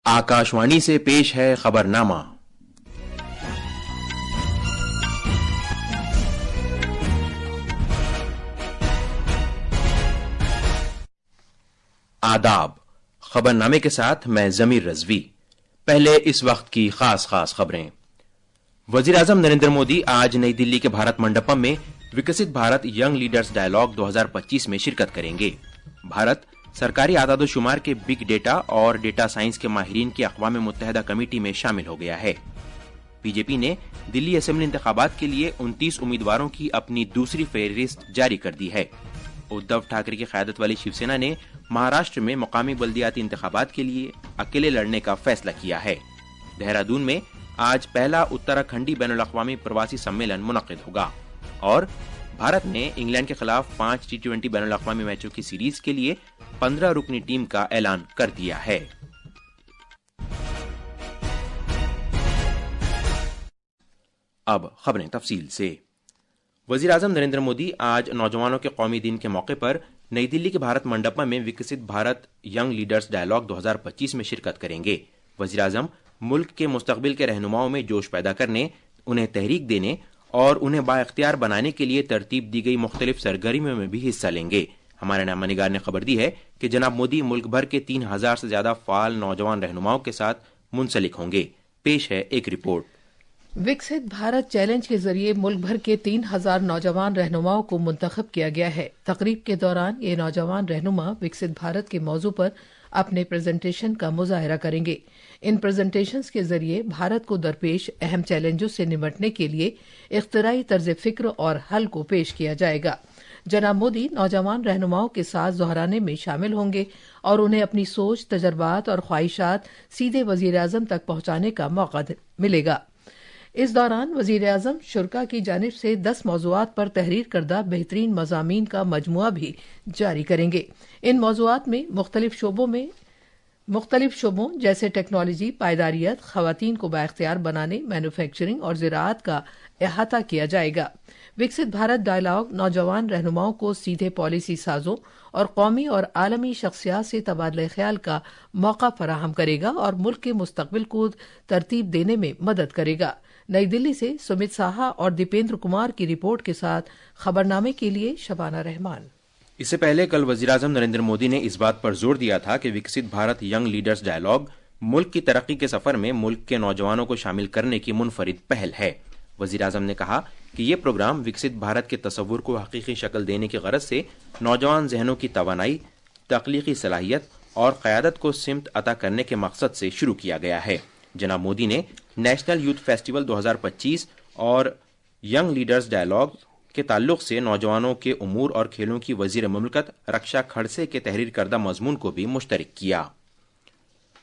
आकाशवाणी से पेश है खबरनामा। आदाब। खबरनामे के साथ मैं जमीर रजवी। पहले इस वक्त की खास खबरें। वजीर आजम नरेंद्र मोदी आज नई दिल्ली के भारत मंडपम में विकसित भारत यंग लीडर्स डायलॉग 2025 में शिरकत करेंगे। भारत सरकारी आदादोशुमार के बिग डेटा और डेटा साइंस के माहिरीन की अक़वाम मुत्तहिदा कमेटी में शामिल हो गया है। बीजेपी ने दिल्ली असेंबली इंतखाबात के लिए 29 उम्मीदवारों की अपनी दूसरी फहरिस्त जारी कर दी है। उद्धव ठाकरे की क़यादत वाली शिवसेना ने महाराष्ट्र में मुकामी बल्दियाती इंतखाबात के लिए अकेले लड़ने का फैसला किया है। देहरादून में आज पहला उत्तराखंडी बैनुल अक़वामी प्रवासी सम्मेलन मुनक़िद होगा और भारत ने इंग्लैंड के खिलाफ 5 T20 बैनुल अक़वामी मैचों की सीरीज के लिए 15 रुकनी टीम का ऐलान कर दिया है। अब खबरें तफसील से। वजीर आजम नरेंद्र मोदी आज नौजवानों के कौमी दिन के मौके पर नई दिल्ली के भारत मंडपम में विकसित भारत यंग लीडर्स डायलॉग 2025 में शिरकत करेंगे। वजीर आजम मुल्क के मुस्तकबिल के रहनुमाओं में जोश पैदा करने, उन्हें तहरीक देने और उन्हें बाइख्तियार बनाने के लिए तरतीब दी गई मुख्तलिफ सरगर्मियों में भी हिस्सा लेंगे। हमारे नामा निगार ने खबर दी है कि जनाब मोदी मुल्क भर के 3000 से ज्यादा फाल नौजवान रहनुमाओं के साथ मुंसलिक होंगे। पेश है एक रिपोर्ट। विकसित भारत चैलेंज के जरिए मुल्क भर के 3000 नौजवान रहनुमाओं को मुंतखब किया गया है। तकरीब के दौरान ये नौजवान रहनुमा विकसित भारत के मौजू पर अपने प्रेजेंटेशन का मुजाहरा करेंगे। इन प्रेजेंटेशंस के जरिए भारत को दरपेश अहम चैलेंजों से निपटने के लिए इख्तिराई तर्ज फिक्र और हल को पेश किया जाएगा। जनाब मोदी नौजवान रहनुमाओं के साथ दोहराने में शामिल होंगे और उन्हें अपनी सोच, तजर्बात और ख्वाहिशात सीधे वजीर आजम तक पहुंचाने का मौका मिलेगा। इस दौरान वजीर आजम शुरा की जानिब से 10 मौज़ूआत पर तहरीर करदा बेहतरीन मज़ामीन का मजमुआ भी जारी करेंगे। इन मौज़ूआत में मुख्तलिफ शोबों जैसे टेक्नोलॉजी, पायदारियत, खवातीन को बाइख्तियार बनाने, मैन्युफैक्चरिंग और ज़राअत का अहाता किया जाएगा। विकसित भारत डायलॉग नौजवान रहनुमाओं को सीधे पॉलिसी साजों और कौमी और आलमी शख्सियात से तबादला ख्याल का मौका फराहम करेगा और मुल्क के मुस्तकबिल को तरतीब देने में मदद करेगा। नई दिल्ली से सुमित साहा और दीपेंद्र कुमार की रिपोर्ट के साथ खबरनामे के लिए शबाना रहमान। इससे पहले कल वजीर आजम नरेंद्र मोदी ने इस बात पर जोर दिया था कि विकसित भारत यंग लीडर्स डायलॉग मुल्क की तरक्की के सफर में मुल्क के नौजवानों को शामिल करने की मुनफरिद पहल है। वजीर आजम ने कहा कि ये प्रोग्राम विकसित भारत के तस्वुर को हकीकी शक्ल देने की गरज से नौजवान जहनों की तवानाई, तख्लीकी सलाहियत और क़यादत को सिमत अता करने के मकसद से शुरू किया गया है। जनाब मोदी ने नेशनल यूथ फेस्टिवल 2025 और यंग लीडर्स डायलॉग के ताल्लुक से नौजवानों के उमूर और खेलों की वजीर मुमलकत रक्षा खड़से के तहरीर करदा मजमून को भी मुश्तरक किया।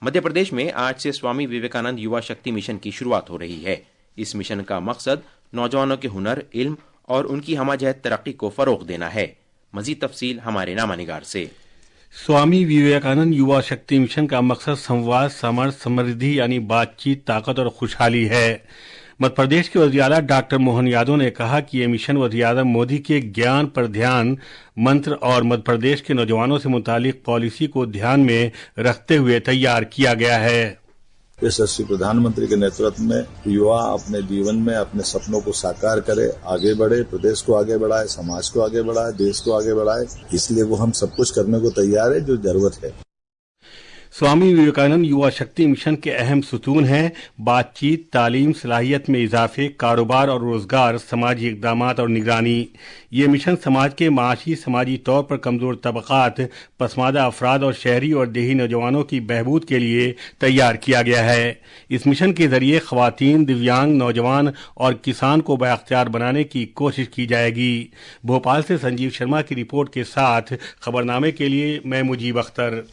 मध्य प्रदेश में आज से स्वामी विवेकानंद युवा शक्ति मिशन की शुरुआत हो रही है। इस मिशन का मकसद नौजवानों के हुनर, इल्म और उनकी हमाजहत तरक्की को फरोग देना है। मजीद तफसील हमारे नामा निगार से। स्वामी विवेकानंद युवा शक्ति मिशन का मकसद संवाद, सामर्थ्य, समृद्धि यानी बातचीत, ताकत और खुशहाली है। मध्य प्रदेश के वज़ीर आला डॉक्टर मोहन यादव ने कहा कि ये मिशन वज़ीर आज़म मोदी के ज्ञान पर ध्यान मंत्र और मध्य प्रदेश के नौजवानों से मुतालिक पॉलिसी को ध्यान में रखते हुए तैयार किया गया है। यशस्वी प्रधानमंत्री के नेतृत्व में युवा अपने जीवन में अपने सपनों को साकार करे, आगे बढ़े, प्रदेश को आगे बढ़ाए, समाज को आगे बढ़ाए, देश को आगे बढ़ाए। इसलिए वो हम सब कुछ करने को तैयार है जो जरूरत है। स्वामी विवेकानंद युवा शक्ति मिशन के अहम सुतून हैं बातचीत, तालीम, सलाहियत में इजाफे, कारोबार और रोजगार, समाजी इक़दामात और निगरानी। ये मिशन समाज के माशी, समाजी तौर पर कमज़ोर तबक़ात, पसमादा अफराद और शहरी और देही नौजवानों की बहबूद के लिए तैयार किया गया है। इस मिशन के जरिए ख़वातीन, दिव्यांग, नौजवान और किसान को बाइख्तियार बनाने की कोशिश की जाएगी। भोपाल से संजीव शर्मा की रिपोर्ट के साथ खबरनामे के लिए मैं मुजीब अख्तर।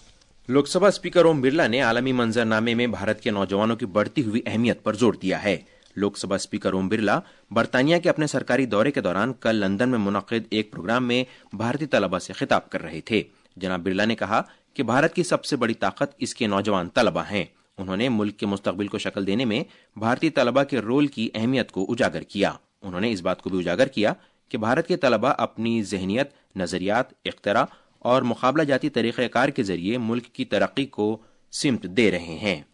लोकसभा स्पीकर ओम बिरला ने आलमी मंजरनामे में भारत के नौजवानों की बढ़ती हुई अहमियत पर जोर दिया है। लोकसभा स्पीकर ओम बिरला बरतानिया के अपने सरकारी दौरे के दौरान कल लंदन में मुनक़िद एक प्रोग्राम में भारतीय तलबा से खिताब कर रहे थे। जनाब बिरला ने कहा कि भारत की सबसे बड़ी ताकत इसके नौजवान तलबा हैं। उन्होंने मुल्क के मुस्तकबिल को शक्ल देने में भारतीय तलबा के रोल की अहमियत को उजागर किया। उन्होंने इस बात को भी उजागर किया कि भारत के तलबा अपनी जहनियत, नजरियात, इख्तिरा और मुकाबला जाती तरीक़ेकार के जरिए मुल्क की तरक्की को सिमत दे रहे हैं।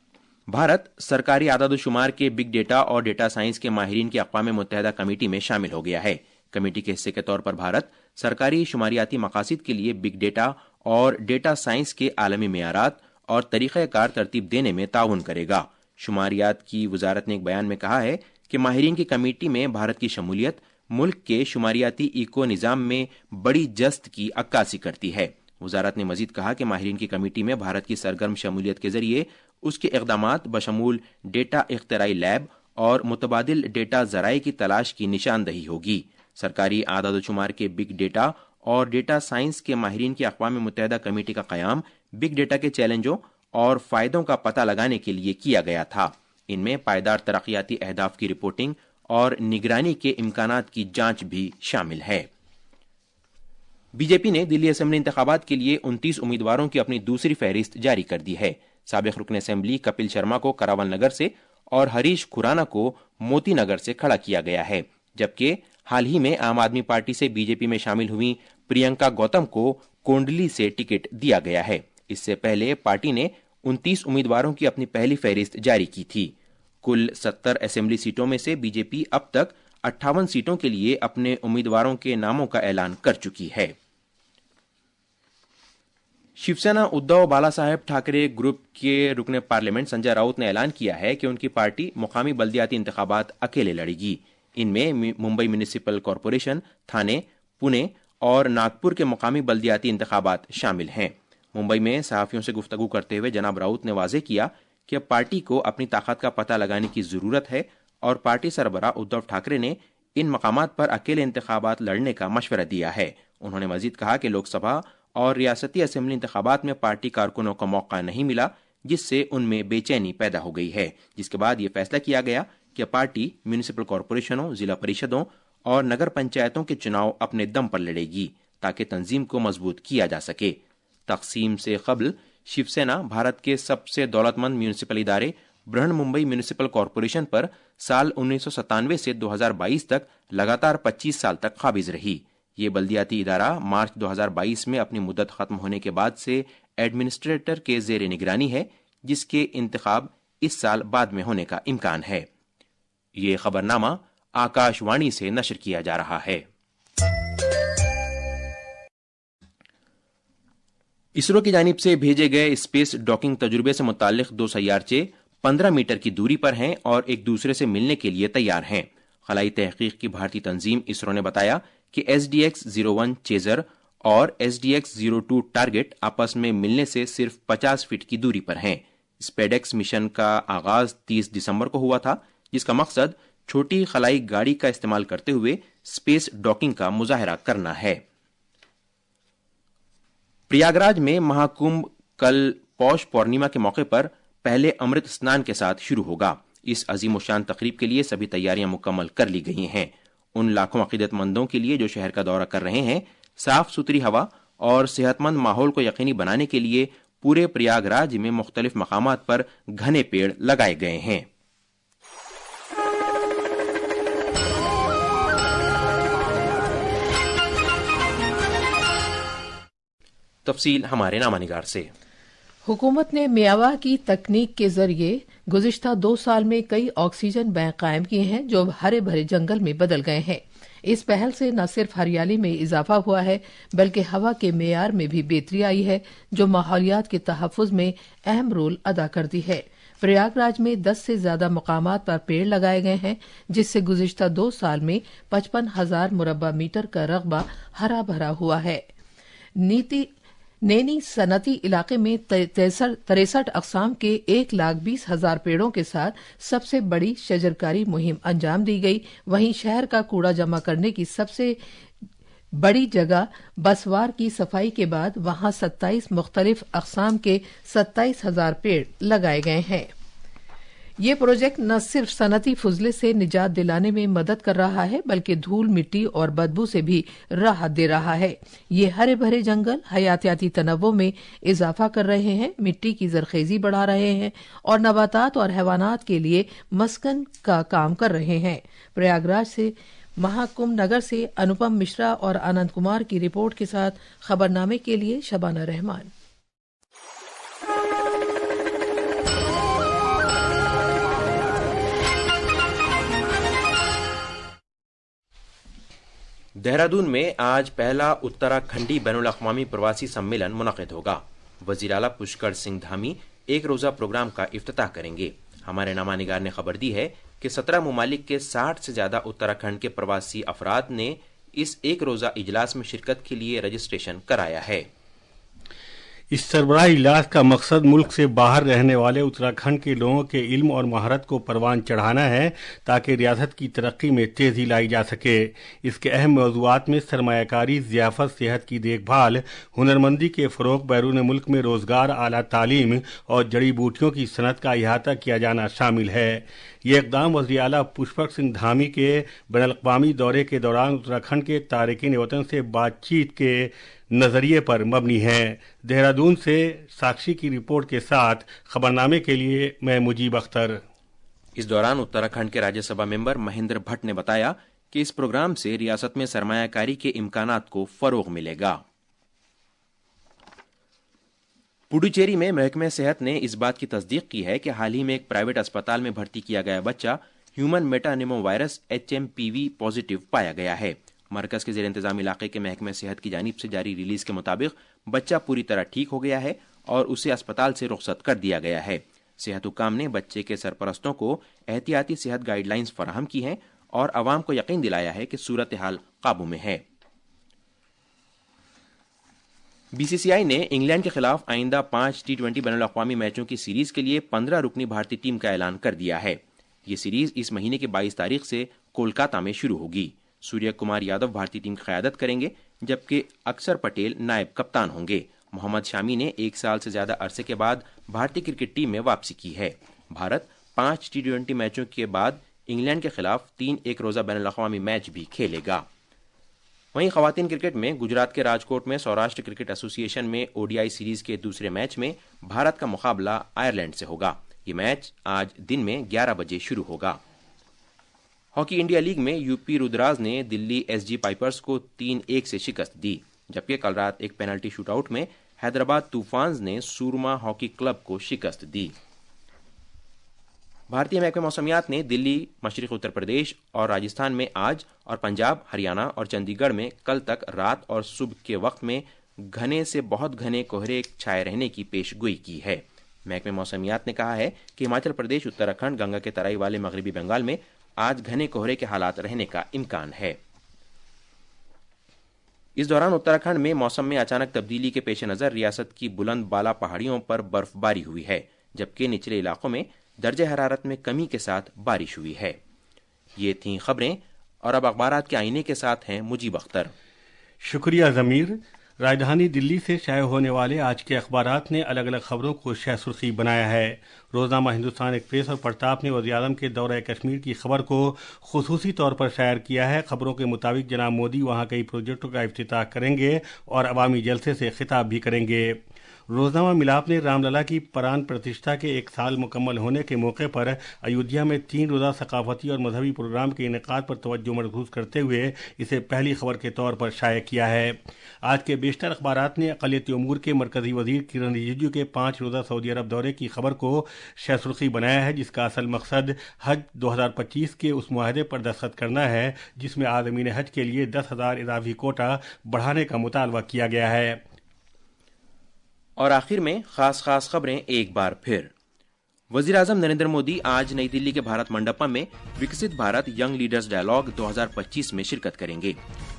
भारत सरकारी आदाद शुमार के बिग डेटा और डेटा साइंस के माहिरीन की अक़वाम मुत्तहिदा कमेटी में शामिल हो गया है। कमेटी के हिस्से के तौर पर भारत सरकारी शुमारियाती मकासद के लिए बिग डेटा और डेटा साइंस के आलमी मेयारात और तरीक़ाकार तरतीब देने में ताउन करेगा। शुमारियात की वजारत ने एक बयान में कहा है कि माहिरीन की कमेटी में भारत की शमूलियत मुल्क के शुमारियाती इको निज़ाम में बड़ी जस्त की अक्कासी करती है। वजारत ने मजीद कहा कि माहिरीन की कमेटी में भारत की सरगर्म शमूलियत के जरिए उसके इक़दामात बशमूल डेटा इख्तराई लैब और मुतबादिल डेटा ज़राए की तलाश की निशानदही होगी। सरकारी आदाद शुमार के बिग डेटा और डेटा साइंस के माहिरीन की अक़वाम मुत्तहिदा कमेटी का क़याम बिग डेटा के चैलेंजों और फ़ायदों का पता लगाने के लिए किया गया था। इनमें पायदार तरक्याती अहदाफ की रिपोर्टिंग और निगरानी के इम्कानात की जांच भी शामिल है। बीजेपी ने दिल्ली असेंबली इंतखाबात के लिए 29 उम्मीदवारों की अपनी दूसरी फहरिस्त जारी कर दी है। साबिक़ रुकन असेंबली कपिल शर्मा को करावल नगर से और हरीश खुराना को मोती नगर से खड़ा किया गया है, जबकि हाल ही में आम आदमी पार्टी से बीजेपी में शामिल हुई प्रियंका गौतम को कोंडली से टिकट दिया गया है। इससे पहले पार्टी ने 29 उम्मीदवारों की अपनी पहली फहरिस्त जारी की थी। कुल 70 असेंबली सीटों में से बीजेपी अब तक 58 सीटों के लिए अपने उम्मीदवारों के नामों का ऐलान कर चुकी है। शिवसेना उद्धव बालासाहेब ठाकरे ग्रुप के रुकन पार्लियामेंट संजय राउत ने ऐलान किया है कि उनकी पार्टी मुकामी बल्दियाती इंतखाबात अकेले लड़ेगी। इनमें मुंबई म्यूनिसिपल कॉरपोरेशन, थाने, पुणे और नागपुर के मुकामी बल्दियाती इंतखाबात शामिल हैं। मुंबई में सहाफ़ियों से गुफ्तगू करते हुए जनाब राउत ने वाज़ेह किया कि अब पार्टी को अपनी ताकत का पता लगाने की ज़रूरत है और पार्टी सरबराह उद्धव ठाकरे ने इन मकामात पर अकेले इंतखाबात लड़ने का मशवरा दिया है। उन्होंने मजीद कहा कि लोकसभा और रियासती असेंबली इंतखाबात में पार्टी कारकुनों को मौका नहीं मिला, जिससे उनमें बेचैनी पैदा हो गई है, जिसके बाद ये फैसला किया गया कि पार्टी म्यूनिसिपल कॉरपोरेशनों, जिला परिषदों और नगर पंचायतों के चुनाव अपने दम पर लड़ेगी ताकि तंजीम को मजबूत किया जा सके। तकसीम से कबल शिवसेना भारत के सबसे दौलतमंद म्यूनिसिपल इदारे बृहन मुंबई म्यूनिसिपल कॉरपोरेशन पर साल 1997 से 2022 तक लगातार 25 साल तक काबिज रही। ये बल्दियाती इदारा मार्च 2022 में अपनी मुद्दत खत्म होने के बाद से एडमिनिस्ट्रेटर के ज़ेर निगरानी है, जिसके इंतखाब इस साल बाद में होने का इम्कान है। ये खबरनामा आकाशवाणी से नशर किया जा रहा है। इसरो की जानिब से भेजे गए स्पेस डॉकिंग तजुर्बे से मुताल्लिक 2 सैयारचे 15 मीटर की दूरी पर हैं और एक दूसरे से मिलने के लिए तैयार हैं। खलाई तहकीक की भारतीय तंजीम इसरो ने बताया कि SDX-01 चेजर और SDX-02 टारगेट आपस में मिलने से सिर्फ 50 फीट की दूरी पर हैं। स्पेडेक्स मिशन का आगाज 30 दिसंबर को हुआ था, जिसका मकसद छोटी खलाई गाड़ी का इस्तेमाल करते हुए स्पेस डॉकिंग का मुजाहरा करना है। प्रयागराज में महाकुंभ कल पौष पूर्णिमा के मौके पर पहले अमृत स्नान के साथ शुरू होगा। इस अजीम शान तकरीब के लिए सभी तैयारियां मुकम्मल कर ली गई हैं। उन लाखों अकीदतमंदों के लिए जो शहर का दौरा कर रहे हैं, साफ सुथरी हवा और सेहतमंद माहौल को यकीनी बनाने के लिए पूरे प्रयागराज में मुख्तलिफ मकामात पर घने पेड़ लगाए गए हैं। तफसील हमारे नामानिगार से। हुकूमत ने मियावा की तकनीक के जरिए गुज़िश्ता 2 साल में कई ऑक्सीजन बैंक कायम किए हैं जो हरे भरे जंगल में बदल गए हैं। इस पहल से न सिर्फ हरियाली में इजाफा हुआ है बल्कि हवा के मेयार में भी बेहतरी आई है, जो माहौलियात के तहफ़्फ़ुज़ में अहम रोल अदा करती है। प्रयागराज में 10 से ज्यादा मकामात पर पेड़ लगाए गए हैं, जिससे गुज़िश्ता 2 साल में 55,000 मुरब्बा मीटर का रकबा हरा भरा हुआ है। नैनी सनती इलाके में 63 अक़साम के 1,20,000 पेड़ों के साथ सबसे बड़ी शजरकारी मुहिम अंजाम दी गई। वहीं शहर का कूड़ा जमा करने की सबसे बड़ी जगह बसवार की सफाई के बाद वहां 27 मुख्तलिफ अक़साम के 27,000 पेड़ लगाए गए हैं। ये प्रोजेक्ट न सिर्फ सनती फुजले से निजात दिलाने में मदद कर रहा है बल्कि धूल, मिट्टी और बदबू से भी राहत दे रहा है। ये हरे भरे जंगल हयातियाती तनव्वुर में इजाफा कर रहे हैं, मिट्टी की जरखेजी बढ़ा रहे हैं और नबातात और हैवानात के लिए मस्कन का काम कर रहे हैं। प्रयागराज से महाकुंभ नगर से अनुपम मिश्रा और आनंद कुमार की रिपोर्ट के साथ खबरनामे के लिए शबाना रहमान। دہرادون میں آج پہلا اتراکھنڈی بین الاقوامی پرواسی سمیلن منعقد ہوگا۔ وزیر اعلیٰ پشکر سنگھ دھامی ایک روزہ پروگرام کا افتتاح کریں گے۔ ہمارے نامہ نگار نے خبر دی ہے کہ 17 ممالک کے 60 سے زیادہ اتراکھنڈ کے پرواسی افراد نے اس ایک روزہ اجلاس میں شرکت کے لیے رجسٹریشن کرایا ہے۔ اس سربراہ اجلاس کا مقصد ملک سے باہر رہنے والے اتراکھنڈ کے لوگوں کے علم اور مہارت کو پروان چڑھانا ہے تاکہ ریاست کی ترقی میں تیزی لائی جا سکے۔ اس کے اہم موضوعات میں سرمایہ کاری، ضیافت، صحت کی دیکھ بھال، ہنرمندی کے فروغ، بیرون ملک میں روزگار، اعلیٰ تعلیم اور جڑی بوٹیوں کی صنعت کا احاطہ کیا جانا شامل ہے۔ یہ اقدام وزیر اعلیٰ پشکر سنگھ دھامی کے بین الاقوامی دورے کے دوران اتراکھنڈ کے تارکین وطن سے بات چیت کے نظریے پر مبنی ہے۔ دہرادون سے ساکشی کی رپورٹ کے ساتھ خبرنامے کے لیے میں مجیب اختر۔ اس دوران اتراکھنڈ کے راجیہ سبھا ممبر مہندر بھٹ نے بتایا کہ اس پروگرام سے ریاست میں سرمایہ کاری کے امکانات کو فروغ ملے گا۔ پڈوچیری میں محکمہ صحت نے اس بات کی تصدیق کی ہے کہ حال ہی میں ایک پرائیویٹ اسپتال میں بھرتی کیا گیا بچہ ہیومن میٹانیمو وائرس HMPV پازیٹیو پایا گیا ہے۔ مرکز کے زیر انتظام علاقے کے محکمہ صحت کی جانب سے جاری ریلیز کے مطابق بچہ پوری طرح ٹھیک ہو گیا ہے اور اسے اسپتال سے رخصت کر دیا گیا ہے۔ صحت حکام نے بچے کے سرپرستوں کو احتیاطی صحت گائیڈ لائنز فراہم کی ہیں اور عوام کو یقین دلایا ہے کہ صورتحال قابو میں ہے۔ BCCI نے انگلینڈ کے خلاف آئندہ 5 T20 بین الاقوامی میچوں کی سیریز کے لیے 15 رکنی بھارتی ٹیم کا اعلان کر دیا ہے۔ یہ سیریز اس مہینے کی 22 تاریخ سے کولکاتہ میں شروع ہوگی۔ سوریہ کمار یادو بھارتی ٹیم کی قیادت کریں گے جبکہ اکثر پٹیل نائب کپتان ہوں گے۔ محمد شامی نے 1 سال سے زیادہ عرصے کے بعد بھارتی کرکٹ ٹیم میں واپسی کی ہے۔ بھارت 5 T20 میچوں کے بعد انگلینڈ کے خلاف 3 ایک روزہ بین الاقوامی میچ بھی کھیلے گا۔ وہیں خواتین کرکٹ میں گجرات کے راجکوٹ میں سوراشٹر کرکٹ ایسوسی ایشن میں ODI سیریز کے دوسرے میچ میں بھارت کا مقابلہ آئرلینڈ سے ہوگا۔ یہ میچ آج دن میں 11 بجے شروع ہوگا۔ ہاکی انڈیا لیگ میں UP رودراز نے دلی SG پائپرز کو 3-1 سے شکست دی، جبکہ کل رات ایک پینلٹی شوٹ آؤٹ میں حیدرآباد طوفانز نے سورما ہاکی کلب کو شکست دی۔ بھارتی محکمہ موسمیات نے دلی، مشرقی اتر پردیش اور راجستھان میں آج اور پنجاب، ہریانہ اور چندی گڑھ میں کل تک رات اور صبح کے وقت میں گھنے سے بہت گھنے کہرے چھائے رہنے کی پیش گوئی کی ہے۔ محکمہ موسمیات نے کہا ہے کہ ہماچل پردیش، اتراکھنڈ، گنگا کے ترائی والے مغربی بنگال میں آج گھنے کہرے کے حالات رہنے کا امکان ہے۔ اس دوران اتراکھنڈ میں موسم میں اچانک تبدیلی کے پیش نظر ریاست کی بلند بالا پہاڑیوں پر برف باری ہوئی ہے، جبکہ نچلے علاقوں میں درجہ حرارت میں کمی کے ساتھ بارش ہوئی ہے۔ یہ تھیں خبریں، اور اب اخبارات کے آئینے کے ساتھ ہیں مجیب اختر۔ شکریہ ضمیر۔ راجدھانی دلی سے شائع ہونے والے آج کے اخبارات نے الگ الگ خبروں کو شہ سرخی بنایا ہے۔ روزنامہ ہندوستان ایکسپریس اور پرتاپ نے وزیراعظم کے دورہ کشمیر کی خبر کو خصوصی طور پر شائع کیا ہے۔ خبروں کے مطابق جناب مودی وہاں کئی پروجیکٹوں کا افتتاح کریں گے اور عوامی جلسے سے خطاب بھی کریں گے۔ روزنامہ ملاپ نے رام للا کی پران پرتشٹھا کے 1 سال مکمل ہونے کے موقع پر ایودھیا میں 3 روزہ ثقافتی اور مذہبی پروگرام کے انعقاد پر توجہ مرکوز کرتے ہوئے اسے پہلی خبر کے طور پر شائع کیا ہے۔ آج کے بیشتر اخبارات نے اقلیتی امور کے مرکزی وزیر کرن رجیجو کے 5 روزہ سعودی عرب دورے کی خبر کو شہ سرخی بنایا ہے، جس کا اصل مقصد حج 2025 کے اس معاہدے پر دستخط کرنا ہے جس میں عازمین حج کے لیے 10,000 اضافی کوٹا بڑھانے کا مطالبہ کیا گیا ہے۔ اور آخر میں خاص خبریں ایک بار پھر۔ وزیر اعظم نریندر مودی آج نئی دلی کے بھارت منڈپم میں وکست بھارت ینگ لیڈرز ڈائیلاگ 2025 میں شرکت کریں گے۔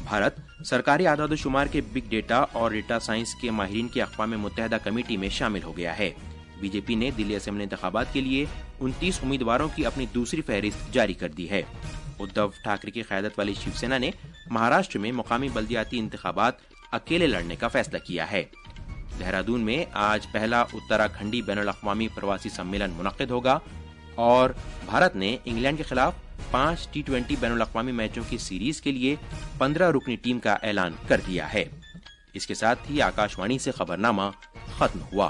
بھارت سرکاری اعداد و شمار کے بگ ڈیٹا اور ڈیٹا سائنس کے ماہرین کی اقوام متحدہ کمیٹی میں شامل ہو گیا ہے۔ BJP نے دلی اسمبلی انتخابات کے لیے 29 امیدواروں کی اپنی دوسری فہرست جاری کر دی ہے۔ ادھو ٹھاکرے کی قیادت والی شیو سینا نے مہاراشٹر میں مقامی بلدیاتی انتخابات اکیلے لڑنے کا فیصلہ کیا ہے۔ دہرادون میں آج پہلا اتراکھنڈی بین الاقوامی پرواسی سمیلن منعقد ہوگا، اور بھارت نے انگلینڈ کے خلاف 5 T20 بین الاقوامی میچوں کی سیریز کے لیے 15 رکنی ٹیم کا اعلان کر دیا ہے۔ اس کے ساتھ ہی آکاش وانی سے خبرنامہ ختم ہوا۔